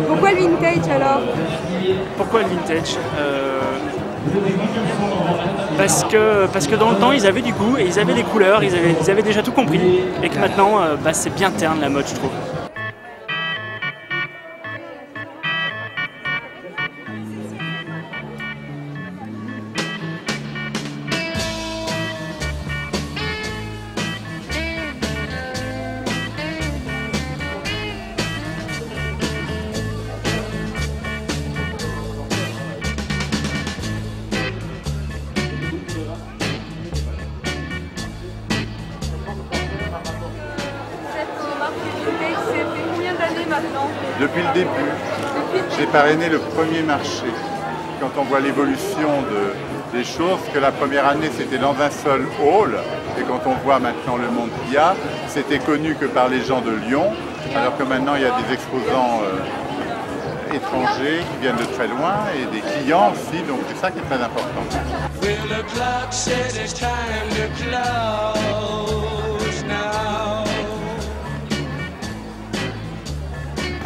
Pourquoi le vintage alors? Pourquoi le vintage? Parce que dans le temps ils avaient du goût et ils avaient des couleurs, ils avaient déjà tout compris et que maintenant c'est bien terne la mode, je trouve. Depuis le début, j'ai parrainé le premier marché. Quand on voit l'évolution des choses, que la première année c'était dans un seul hall, et quand on voit maintenant le monde qu'il y a, c'était connu que par les gens de Lyon, alors que maintenant il y a des exposants étrangers qui viennent de très loin et des clients aussi, donc c'est ça qui est très important.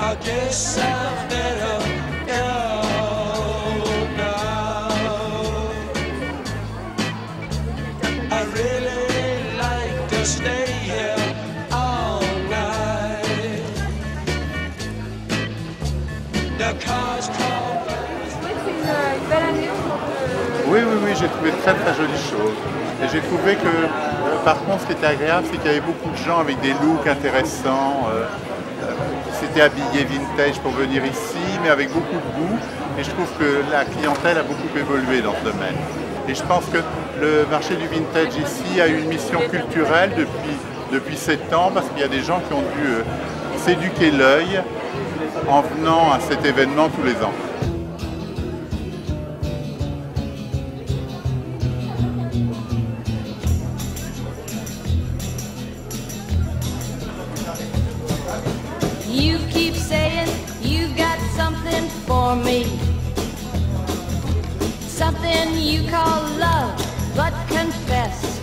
I guess I've better go now. I really like to stay here all night. The cars call. C'est une belle année. Oui, j'ai trouvé de très jolies choses. Et j'ai trouvé que, par contre, ce qui était agréable, c'est qu'il y avait beaucoup de gens avec des looks intéressants. C'était habillé vintage pour venir ici, mais avec beaucoup de goût. Et je trouve que la clientèle a beaucoup évolué dans ce domaine. Et je pense que le marché du vintage ici a une mission culturelle depuis 7 ans, parce qu'il y a des gens qui ont dû s'éduquer l'œil en venant à cet événement tous les ans. You keep saying you got something for me, something you call love, but confess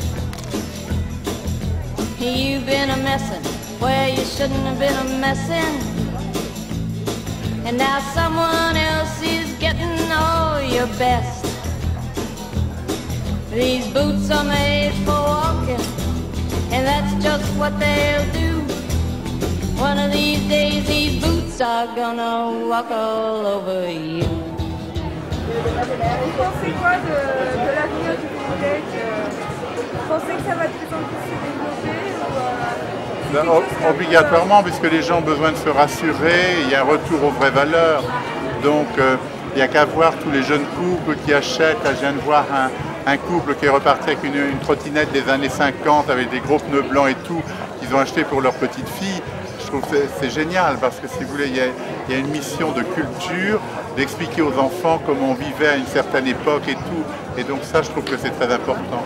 you've been a messin' where you shouldn't have been a messin', and now someone else is getting all your best. These boots are made for walking, and that's just what they'll do. One of these days, these boots are gonna walk all over you. Vous pensez quoi de l'avenir du vintage? Vous pensez que ça va de plus en plus se développer? Obligatoirement, puisque les gens ont besoin de se rassurer, il y a un retour aux vraies valeurs. Donc, il n'y a qu'à voir tous les jeunes couples qui achètent. Là, je viens de voir un couple qui est reparti avec une trottinette des années 50 avec des gros pneus blancs et tout, qu'ils ont acheté pour leur petite fille. Je trouve que c'est génial parce que si vous voulez, il y a une mission de culture, d'expliquer aux enfants comment on vivait à une certaine époque et tout. Et donc ça, je trouve que c'est très important.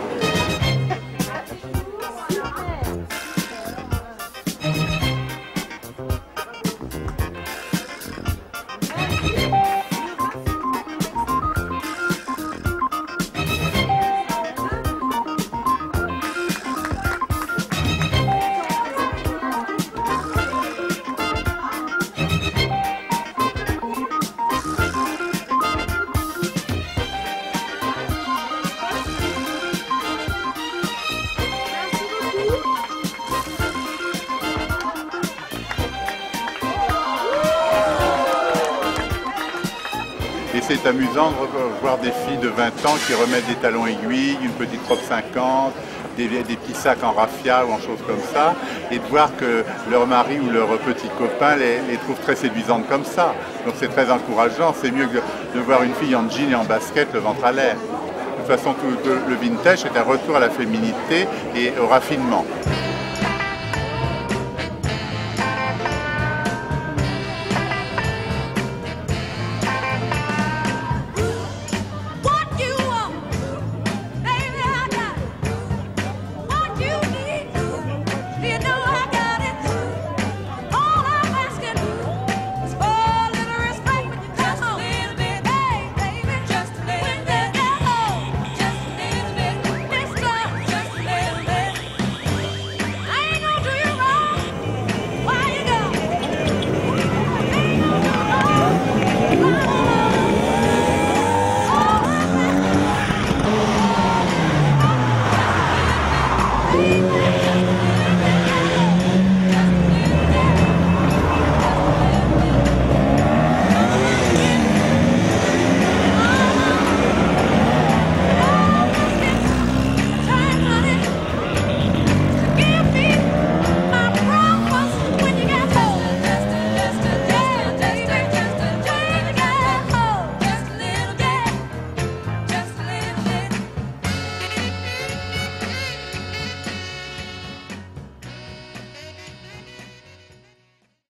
Et c'est amusant de voir des filles de 20 ans qui remettent des talons aiguilles, une petite robe 50, des petits sacs en raffia ou en choses comme ça, et de voir que leur mari ou leur petit copain les trouve très séduisantes comme ça. Donc c'est très encourageant, c'est mieux que de voir une fille en jean et en basket le ventre à l'air. De toute façon, le vintage est un retour à la féminité et au raffinement.